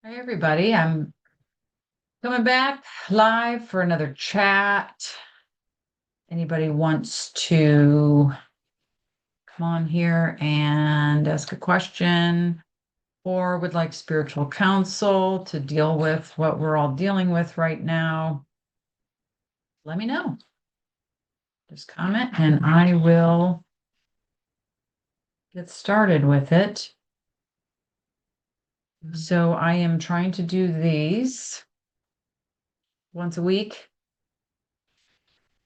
Hi, everybody. I'm coming back live for another chat. Anybody wants to come on here and ask a question or would like spiritual counsel to deal with what we're all dealing with right now, let me know. Just comment and I will get started with it. So I am trying to do these once a week,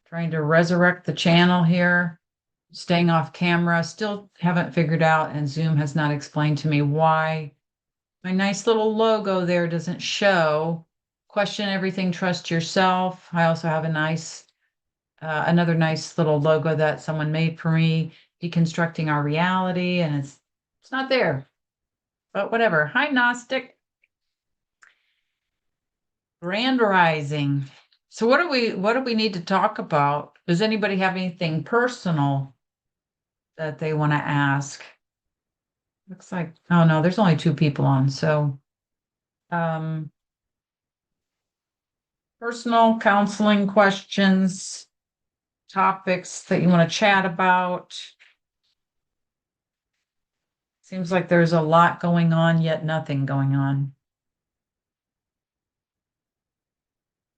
trying to resurrect the channel here, staying off camera. Still haven't figured out, and Zoom has not explained to me why my nice little logo there doesn't show. Question everything, trust yourself. I also have a nice, another nice little logo that someone made for me, deconstructing our reality, and it's not there. But whatever. Hi, Gnostic. Grand Rising. So what do we need to talk about? Does anybody have anything personal that they want to ask? Looks like, oh no, there's only two people on. So, um, personal counseling questions, topics that you want to chat about. Seems like there's a lot going on, yet nothing going on.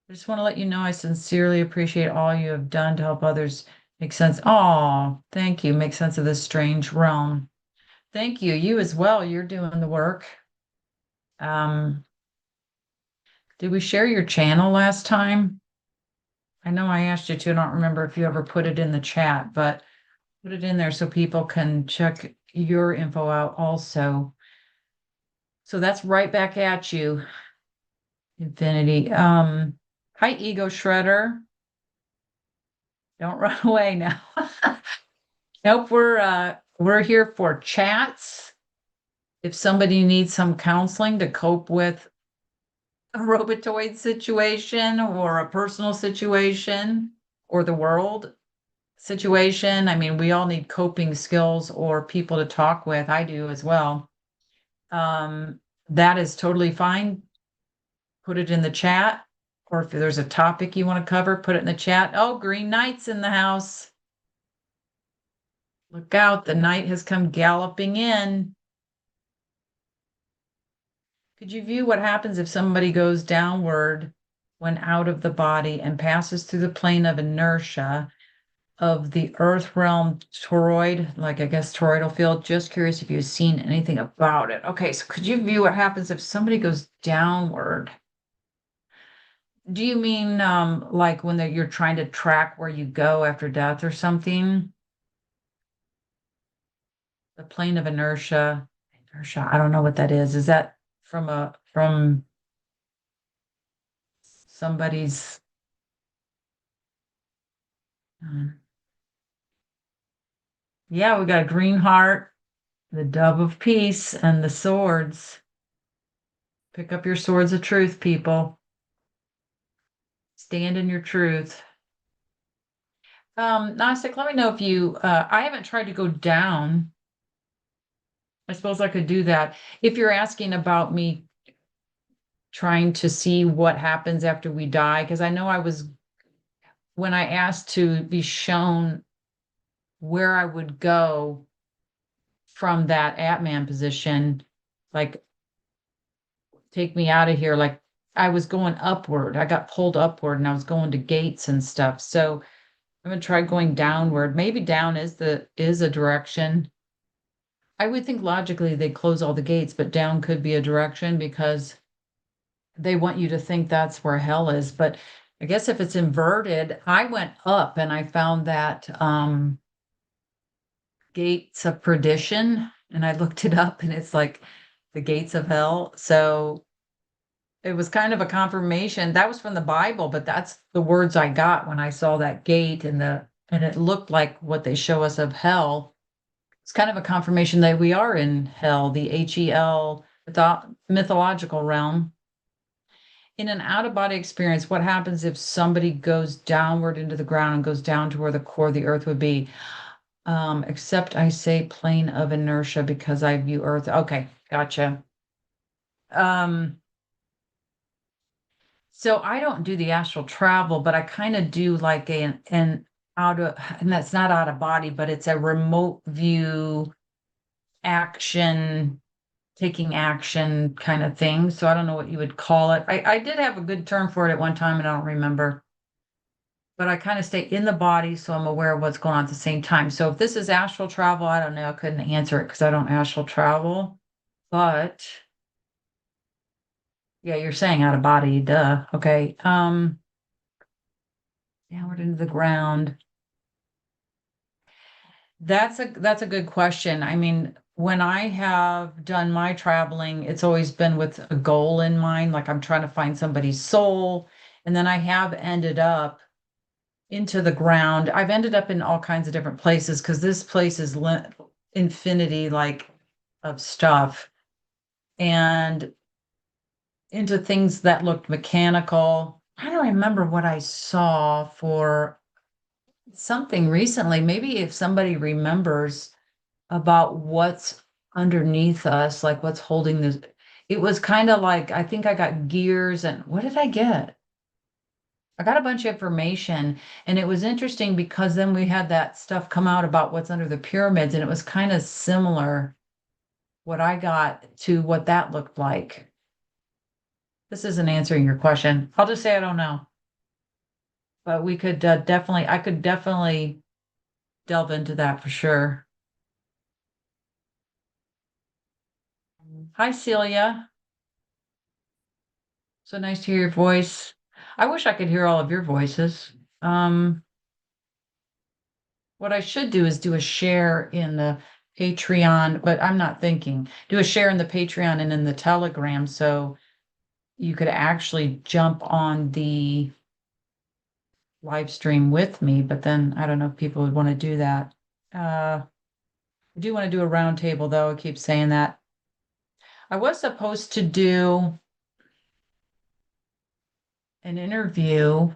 I just want to let you know I sincerely appreciate all you have done to help others make sense. Oh, thank you. Make sense of this strange realm. Thank you. You as well. You're doing the work. Did we share your channel last time? I know I asked you to. I don't remember if you ever put it in the chat, but put it in there so people can check your info out also. So that's right back at you, Infinity. Hi, Ego Shredder. Don't run away now. Nope, we're here for chats. If somebody needs some counseling to cope with a robotoid situation or a personal situation or the world situation, I mean, we all need coping skills or people to talk with. I do as well. That is totally fine. Put it in the chat, or if there's a topic you want to cover, put it in the chat. Oh, Green Knight's in the house. Look out, the knight has come galloping in. Could you view what happens if somebody goes downward when out of the body and passes through the plane of inertia of the earth realm toroid, like I guess toroidal field? Just curious if you've seen anything about it. Okay, so could you view what happens if somebody goes downward? Do you mean like when you're trying to track where you go after death or something? The plane of inertia. Inertia, I don't know what that is. Is that from somebody's yeah, we got a green heart, the dove of peace, and the swords. Pick up your swords of truth, people. Stand in your truth. Gnostic, let me know if you I haven't tried to go down. I suppose I could do that. If you're asking about me trying to see what happens after we die, because I know when I asked to be shown where I would go from that Atman position, like take me out of here, like I was going upward. I got pulled upward and I was going to gates and stuff. So I'm gonna try going downward. Maybe down is a direction. I would think logically they close all the gates, but down could be a direction because they want you to think that's where hell is. But I guess if it's inverted, I went up and I found that gates of perdition, and I looked it up and it's like the gates of hell. So it was kind of a confirmation. That was from the Bible, but that's the words I got when I saw that gate and it looked like what they show us of hell. It's kind of a confirmation that we are in hell, the HEL mythological realm. In an out-of-body experience, what happens if somebody goes downward into the ground and goes down to where the core of the earth would be? Except I say plane of inertia because I view earth. Okay, gotcha. So I don't do the astral travel, but I kind of do like an out of, and that's not out of body, but it's a remote view action, taking action kind of thing. So I don't know what you would call it. I did have a good term for it at one time, and I don't remember. But I kind of stay in the body, so I'm aware of what's going on at the same time. So if this is astral travel, I don't know. I couldn't answer it because I don't astral travel. But yeah, you're saying out of body, duh. Okay. Downward into the ground. That's a good question. I mean, when I have done my traveling, it's always been with a goal in mind, like I'm trying to find somebody's soul. And then I have ended up into the ground. I've ended up in all kinds of different places because this place is infinity like of stuff and into things that looked mechanical. I don't remember what I saw for something recently. Maybe if somebody remembers about what's underneath us, like what's holding this. It was kind of like, I think I got gears and what did I get? I got a bunch of information and it was interesting because then we had that stuff come out about what's under the pyramids and it was kind of similar what I got to what that looked like. This isn't answering your question. I'll just say I don't know, but we could definitely, I could definitely delve into that for sure. Hi, Celia. So nice to hear your voice. I wish I could hear all of your voices. Um, what I should do is do a share in the Patreon, but I'm not thinking. Do a share in the Patreon and in the Telegram so you could actually jump on the live stream with me, but then I don't know if people would want to do that. I do want to do a round table though. I keep saying that. I was supposed to do an interview,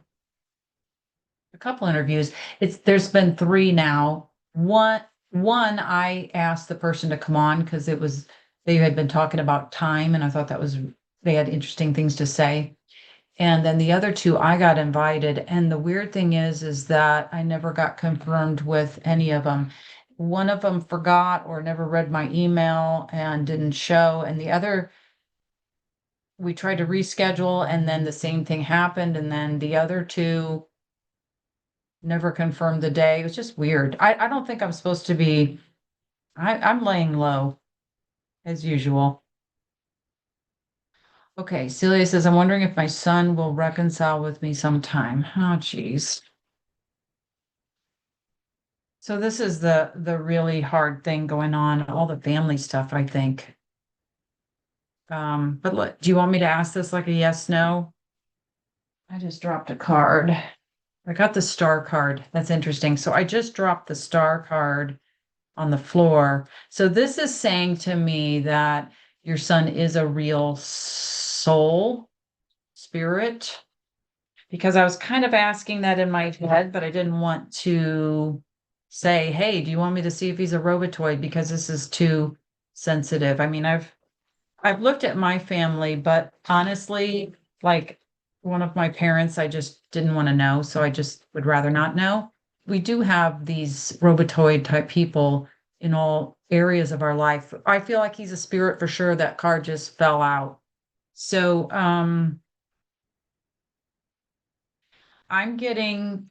a couple interviews. There's been three now. One I asked the person to come on because it was they had been talking about time and I thought that was they had interesting things to say. And then the other two I got invited. And the weird thing is that I never got confirmed with any of them. One of them forgot or never read my email and didn't show. And the other, we tried to reschedule and then the same thing happened. And then the other two never confirmed the day. It was just weird. I don't think I'm supposed to be, I'm laying low as usual. Okay, Celia says, I'm wondering if my son will reconcile with me sometime. Oh, geez. So this is the really hard thing going on, all the family stuff, I think. But look, do you want me to ask this like a yes, no? I just dropped a card. I got the star card. That's interesting. So I just dropped the star card on the floor. So this is saying to me that your son is a real soul, spirit, because I was kind of asking that in my head, but I didn't want to say, hey, do you want me to see if he's a robotoid? Because this is too sensitive. I mean, I've looked at my family, but honestly, like one of my parents, I just didn't want to know, so I just would rather not know. We do have these robotoid type people in all areas of our life. I feel like he's a spirit for sure. That card just fell out. So, I'm getting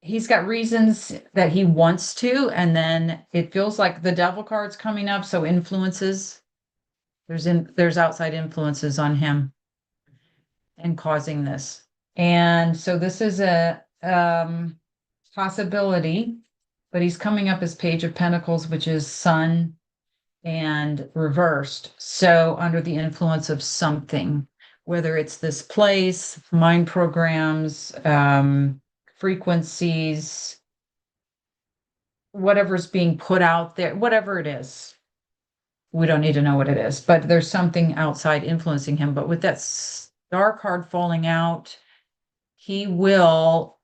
he's got reasons that he wants to, and then it feels like the devil card's coming up, so influences. There's outside influences on him and causing this. And so this is a possibility, but he's coming up as Page of Pentacles, which is Sun and reversed. So under the influence of something, whether it's this place, mind programs, frequencies, whatever's being put out there, whatever it is. We don't need to know what it is, but there's something outside influencing him. But with that star card falling out, he will,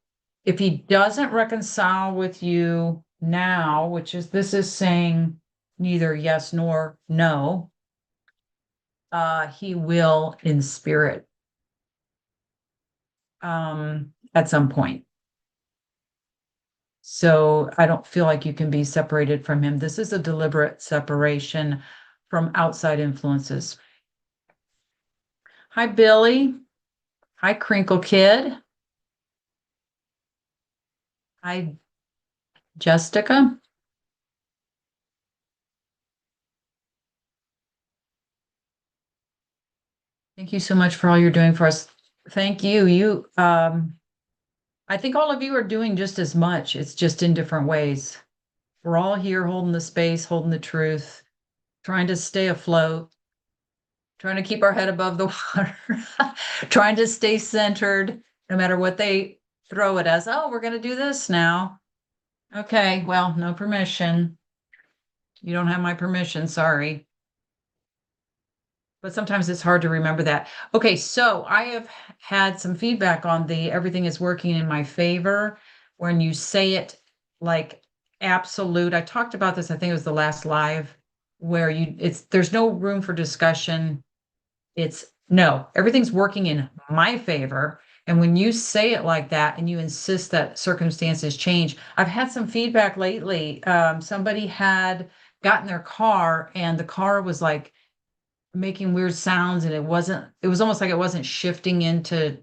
if he doesn't reconcile with you now, which is this is saying neither yes nor no, He will in spirit, at some point. So I don't feel like you can be separated from him. This is a deliberate separation from outside influences. Hi, Billy. Hi, Crinkle Kid. Hi, Jessica. Thank you so much for all you're doing for us. Thank you. I think all of you are doing just as much. It's just in different ways. We're all here holding the space, holding the truth, trying to stay afloat, trying to keep our head above the water, trying to stay centered no matter what they throw at us. Oh, we're going to do this now. Okay, well, no permission. You don't have my permission. Sorry. But sometimes it's hard to remember that. Okay, so I have had some feedback on the everything is working in my favor when you say it like absolute. I talked about this, I think it was the last live, where there's no room for discussion. It's no, everything's working in my favor. And when you say it like that and you insist that circumstances change, I've had some feedback lately. Somebody had gotten their car and the car was like making weird sounds and it was almost like it wasn't shifting into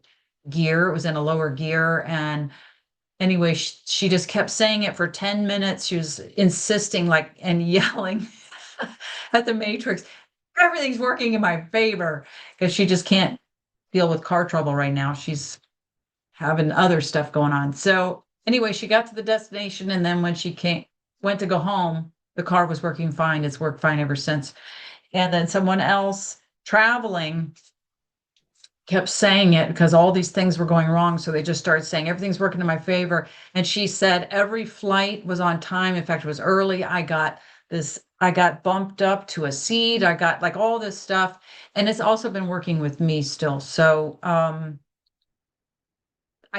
gear. It was in a lower gear. And anyway, she just kept saying it for 10 minutes. She was insisting like and yelling at the matrix. Everything's working in my favor because she just can't deal with car trouble right now. She's having other stuff going on. So anyway, she got to the destination and then when went to go home, the car was working fine. It's worked fine ever since. And then someone else traveling kept saying it because all these things were going wrong. So they just started saying everything's working in my favor. And she said every flight was on time. In fact, it was early. I got bumped up to a seat. I got like all this stuff. And it's also been working with me still. So I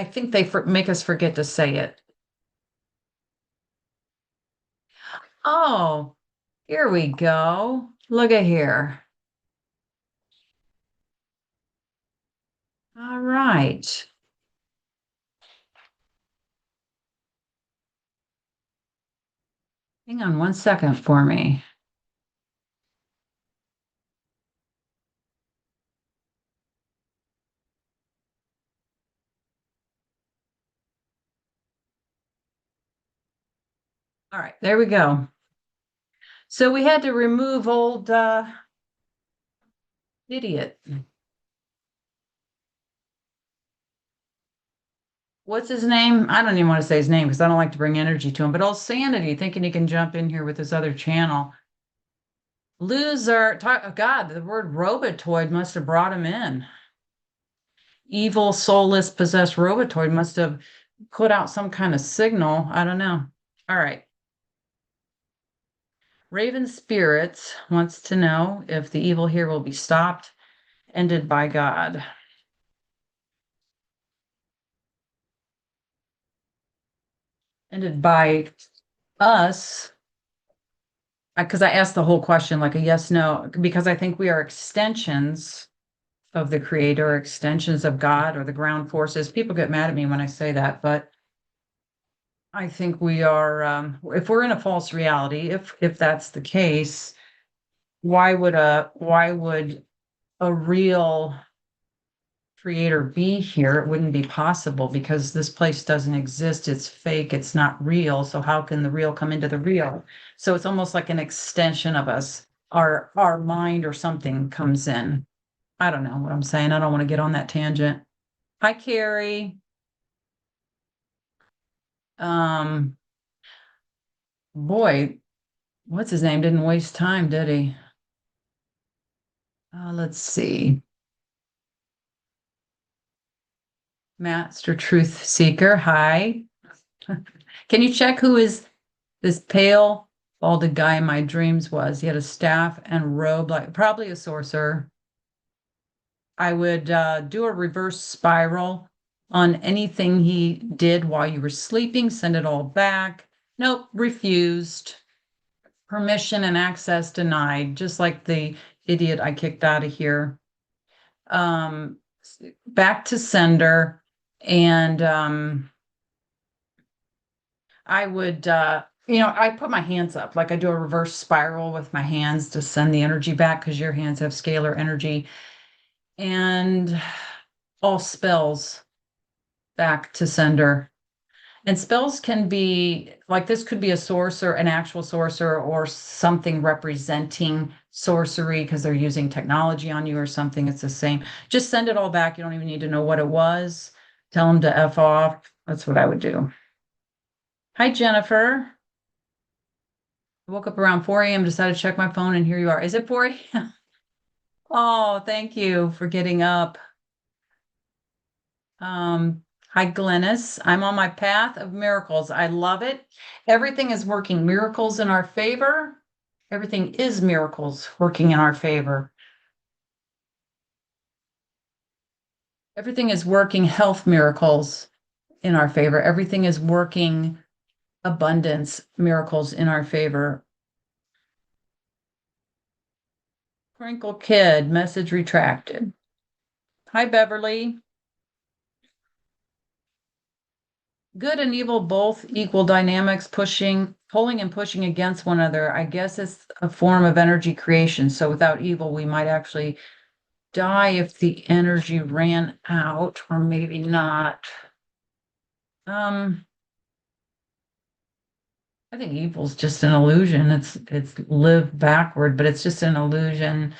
think they make us forget to say it. Oh, here we go. Look at here. All right. Hang on one second for me. All right, there we go. So we had to remove old idiot. What's his name? I don't even want to say his name because I don't like to bring energy to him, but old Sanity thinking he can jump in here with his other channel. Loser. Oh God, the word robotoid must have brought him in. Evil, soulless, possessed robotoid must have put out some kind of signal. I don't know. All right. Raven Spirits wants to know if the evil here will be stopped, ended by God. Ended by us, because I asked the whole question like a yes, no, because I think we are extensions of the creator, extensions of God or the ground forces. People get mad at me when I say that, but I think we are, if we're in a false reality, if that's the case, why would a real creator be here? It wouldn't be possible because this place doesn't exist. It's fake. It's not real. So how can the real come into the real? So it's almost like an extension of us. Our mind or something comes in. I don't know what I'm saying. I don't want to get on that tangent. Hi, Carrie. Um, boy, what's his name? Didn't waste time, did he? Let's see. Master Truth Seeker. Hi. Can you check who is this pale, balded guy in my dreams was? He had a staff and robe, like probably a sorcerer. I would do a reverse spiral on anything he did while you were sleeping, send it all back. Nope, refused. Permission and access denied, just like the idiot I kicked out of here. Um, Back to sender. And I would, I put my hands up, like I do a reverse spiral with my hands to send the energy back because your hands have scalar energy. And all spells back to sender. And spells can be like this could be a sorcerer, an actual sorcerer, or something representing sorcery because they're using technology on you or something. It's the same. Just send it all back. You don't even need to know what it was. Tell them to F off. That's what I would do. Hi, Jennifer. I woke up around 4 a.m., decided to check my phone, and here you are. Is it 4 a.m.? Oh, thank you for getting up. Hi, Glennis. I'm on my path of miracles. I love it. Everything is working miracles in our favor. Everything is miracles working in our favor. Everything is working health miracles in our favor. Everything is working abundance miracles in our favor. Crinkle Kid, message retracted. Hi, Beverly. Good and evil both equal dynamics, pulling and pushing against one another. I guess it's a form of energy creation. So without evil, we might actually die if the energy ran out, or maybe not. I think evil's just an illusion. It's live backward, but it's just an illusion.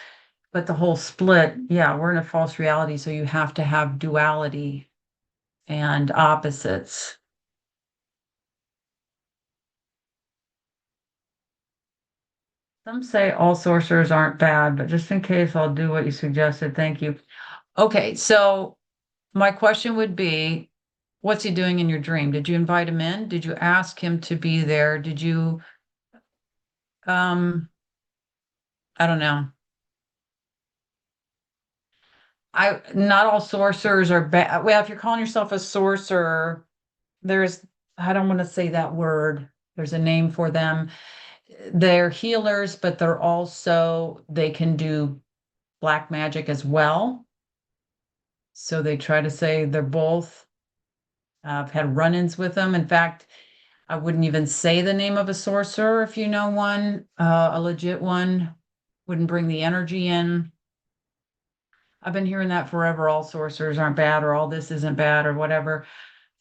But the whole split, yeah, we're in a false reality, so you have to have duality and opposites. Some say all sorcerers aren't bad, but just in case, I'll do what you suggested. Thank you. Okay, so my question would be, what's he doing in your dream? Did you invite him in? Did you ask him to be there? Did you, um, I don't know. Not all sorcerers are bad. Well, if you're calling yourself a sorcerer, there's, I don't want to say that word. There's a name for them. They're healers, but they're also, they can do black magic as well. So they try to say they're both. I've had run-ins with them. In fact, I wouldn't even say the name of a sorcerer if you know one, a legit one. Wouldn't bring the energy in. I've been hearing that forever. All sorcerers aren't bad, or all this isn't bad, or whatever.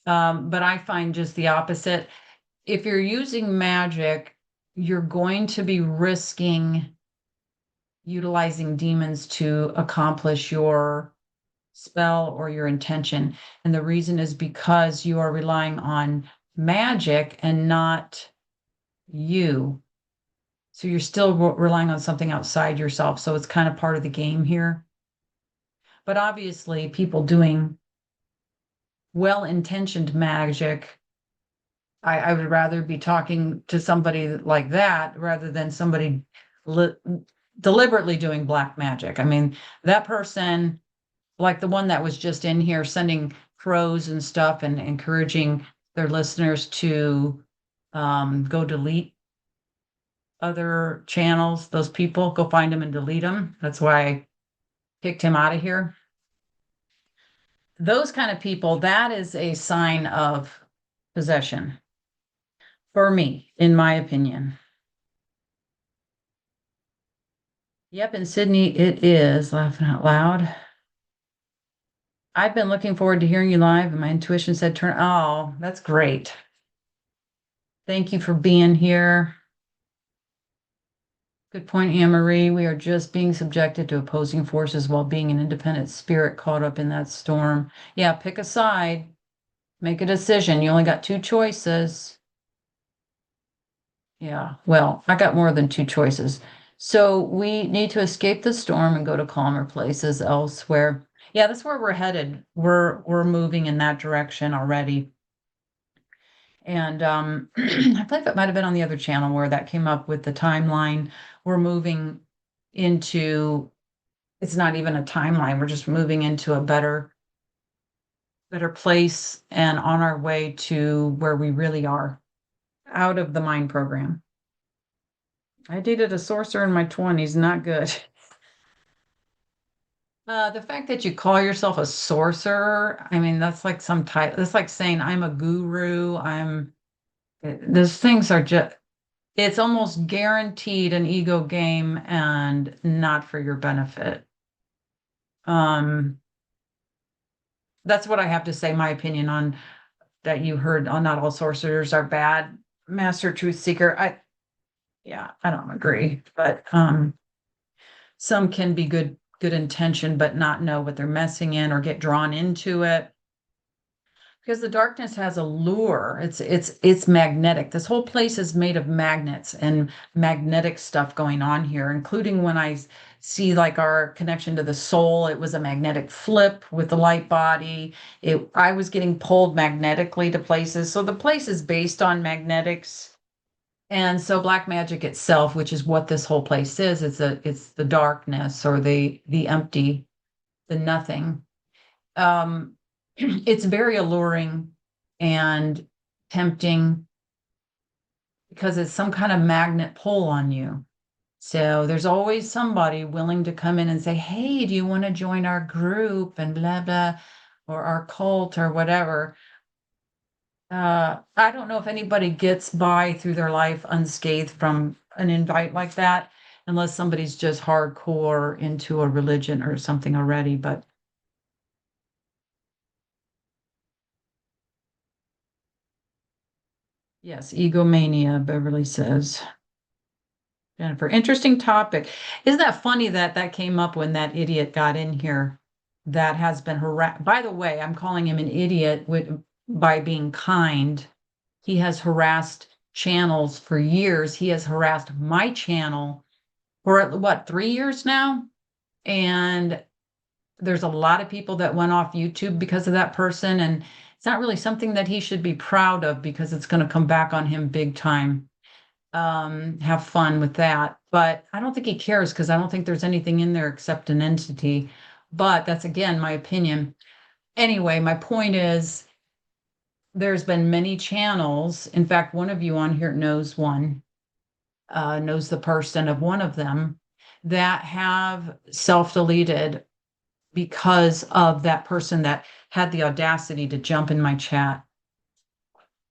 But I find just the opposite. If you're using magic, you're going to be risking utilizing demons to accomplish your spell or your intention. And the reason is because you are relying on magic and not you. So you're still relying on something outside yourself. So it's kind of part of the game here. But obviously, people doing well-intentioned magic, I would rather be talking to somebody like that rather than somebody deliberately doing black magic. I mean, that person, like the one that was just in here sending crows and stuff and encouraging their listeners to go delete other channels, those people, go find them and delete them. That's why I kicked him out of here. Those kind of people, that is a sign of possession for me, in my opinion. Yep, in Sydney it is, laughing out loud. I've been looking forward to hearing you live, and my intuition said turn. Oh, that's great. Thank you for being here. Good point, Anne Marie. We are just being subjected to opposing forces while being an independent spirit caught up in that storm. Yeah, pick a side, make a decision. You only got two choices. Yeah, well, I got more than two choices. So we need to escape the storm and go to calmer places elsewhere. Yeah, that's where we're headed. We're moving in that direction already. And I believe it might have been on the other channel where that came up with the timeline. We're moving into, it's not even a timeline. We're just moving into a better place and on our way to where we really are, out of the mind program. I dated a sorcerer in my 20s, not good. The fact that you call yourself a sorcerer, I mean, that's like some type, that's like saying I'm a guru. Those things are just, it's almost guaranteed an ego game and not for your benefit. Um, that's what I have to say, my opinion on that you heard on not all sorcerers are bad. Master Truth Seeker, yeah, I don't agree, but some can be good intention, but not know what they're messing in or get drawn into it. Because the darkness has a lure. It's magnetic. This whole place is made of magnets and magnetic stuff going on here, including when I see like our connection to the soul. It was a magnetic flip with the light body. I was getting pulled magnetically to places. So the place is based on magnetics. And so black magic itself, which is what this whole place is, it's the darkness or the empty, the nothing. um, it's very alluring and tempting because it's some kind of magnet pull on you. So there's always somebody willing to come in and say, "Hey, do you want to join our group?" and blah, blah, or our cult or whatever. I don't know if anybody gets by through their life unscathed from an invite like that, unless somebody's just hardcore into a religion or something already. But yes, egomania, Beverly says. Jennifer, interesting topic. Isn't that funny that that came up when that idiot got in here that has been harassed? By the way, I'm calling him an idiot by being kind. He has harassed channels for years. He has harassed my channel for what, 3 years now? And there's a lot of people that went off YouTube because of that person. And it's not really something that he should be proud of because it's going to come back on him big time. Have fun with that. But I don't think he cares because I don't think there's anything in there except an entity. But that's again my opinion. Anyway, my point is there's been many channels. In fact, one of you on here knows one, knows the person of one of them that have self-deleted because of that person that had the audacity to jump in my chat.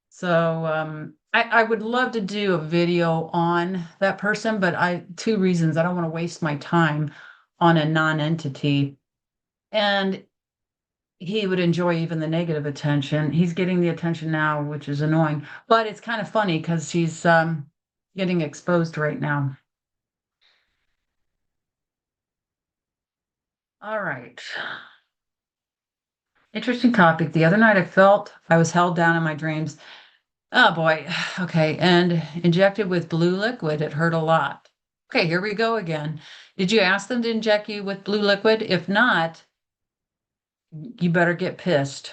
So I would love to do a video on that person, but two reasons. I don't want to waste my time on a non-entity. And he would enjoy even the negative attention. He's getting the attention now, which is annoying, but it's kind of funny because he's getting exposed right now. All right. Interesting topic. The other night I felt I was held down in my dreams. Oh boy. Okay. And injected with blue liquid. It hurt a lot. Okay, here we go again. Did you ask them to inject you with blue liquid? If not, you better get pissed.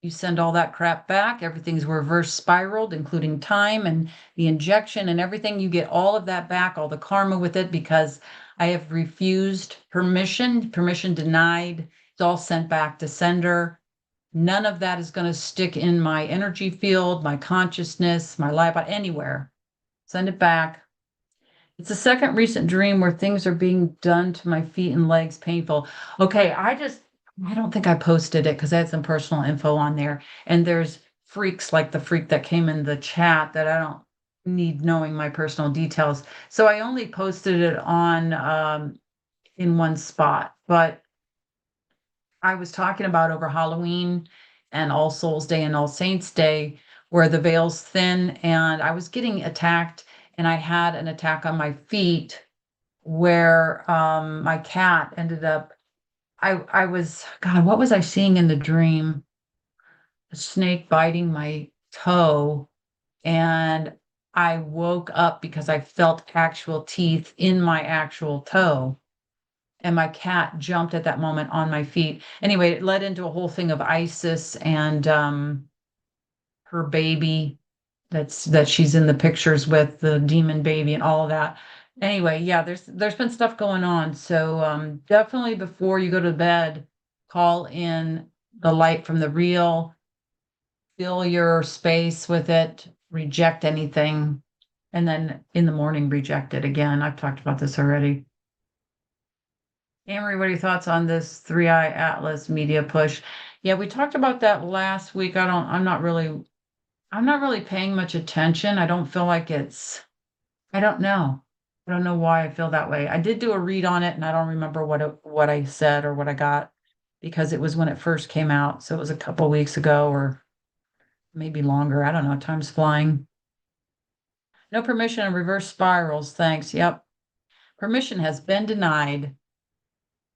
You send all that crap back. Everything's reverse spiraled, including time and the injection and everything. You get all of that back, all the karma with it, because I have refused permission denied. It's all sent back to sender. None of that is going to stick in my energy field, my consciousness, my life, anywhere. Send it back. It's the second recent dream where things are being done to my feet and legs painful. Okay, I don't think I posted it because I had some personal info on there. And there's freaks like the freak that came in the chat that I don't need knowing my personal details. So I only posted it on in one spot. But I was talking about over Halloween and All Souls Day and All Saints Day, where the veil's thin, and I was getting attacked, and I had an attack on my feet where my cat ended up. I was, God, what was I seeing in the dream? A snake biting my toe, and I woke up because I felt actual teeth in my actual toe. And my cat jumped at that moment on my feet. Anyway, it led into a whole thing of Isis and her baby that she's in the pictures with, the demon baby and all of that. Anyway, yeah, there's been stuff going on. So definitely before you go to bed, call in the light from the real, fill your space with it, reject anything, and then in the morning reject it again. I've talked about this already. Amory, what are your thoughts on this Three-Eye Atlas media push? Yeah, we talked about that last week. I'm not really paying much attention. I don't feel like I don't know. I don't know why I feel that way. I did do a read on it and I don't remember what I said or what I got because it was when it first came out. So it was a couple weeks ago or maybe longer. I don't know. Time's flying. No permission on reverse spirals. Thanks. Yep. Permission has been denied.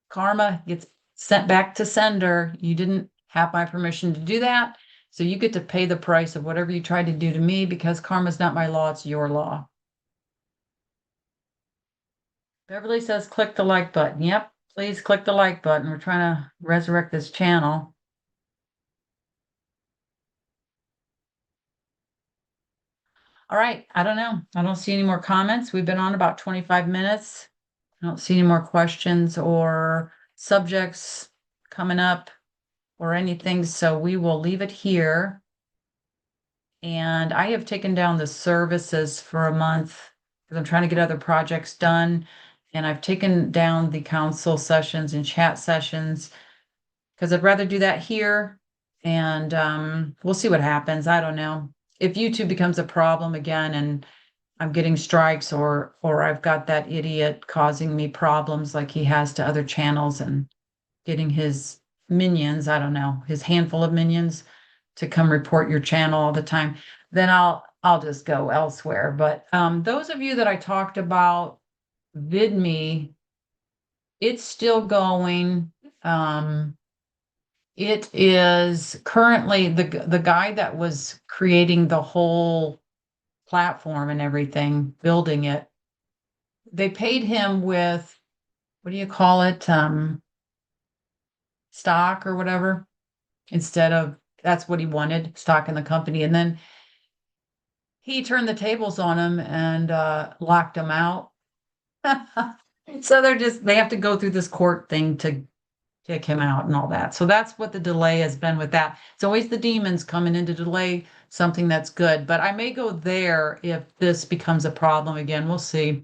Karma gets sent back to sender. You didn't have my permission to do that. So you get to pay the price of whatever you tried to do to me because karma's not my law, it's your law. Beverly says click the like button. Yep, please click the like button. We're trying to resurrect this channel. All right, I don't know. I don't see any more comments. We've been on about 25 minutes. I don't see any more questions or subjects coming up or anything, so we will leave it here. And I have taken down the services for a month because I'm trying to get other projects done. And I've taken down the council sessions and chat sessions because I'd rather do that here. And we'll see what happens. I don't know. If YouTube becomes a problem again and I'm getting strikes or I've got that idiot causing me problems like he has to other channels and getting his minions, I don't know, his handful of minions to come report your channel all the time, then I'll just go elsewhere. But those of you that I talked about, VidMe, it's still going. It is currently the guy that was creating the whole platform and everything, building it. They paid him with, what do you call it? Stock or whatever, instead of, that's what he wanted, stock in the company. And then he turned the tables on him and locked him out. So they have to go through this court thing to kick him out and all that. So that's what the delay has been with that. It's always the demons coming in to delay something that's good. But I may go there if this becomes a problem again. We'll see.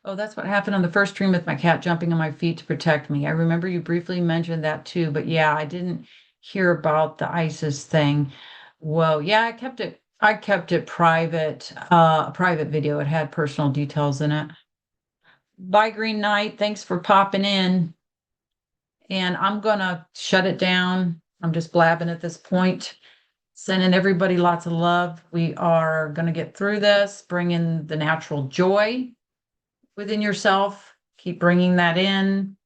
Oh, that's what happened on the first stream with my cat jumping on my feet to protect me. I remember you briefly mentioned that too, but yeah, I didn't hear about the ISIS thing. Whoa, yeah, I kept it private, a private video. It had personal details in it. Bye, Green Knight. Thanks for popping in. And I'm gonna shut it down. I'm just blabbing at this point. Sending everybody lots of love. We are gonna get through this, bring in the natural joy within yourself. Keep bringing that in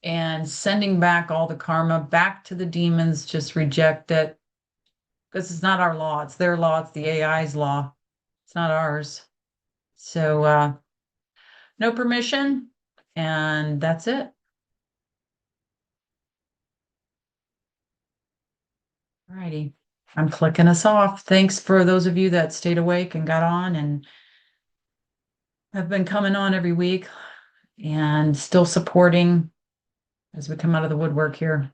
and sending back all the karma back to the demons. Just reject it because it's not our law. It's their law. It's the AI's law. It's not ours. So no permission. And that's it. All righty. I'm clicking us off. Thanks for those of you that stayed awake and got on and have been coming on every week and still supporting as we come out of the woodwork here.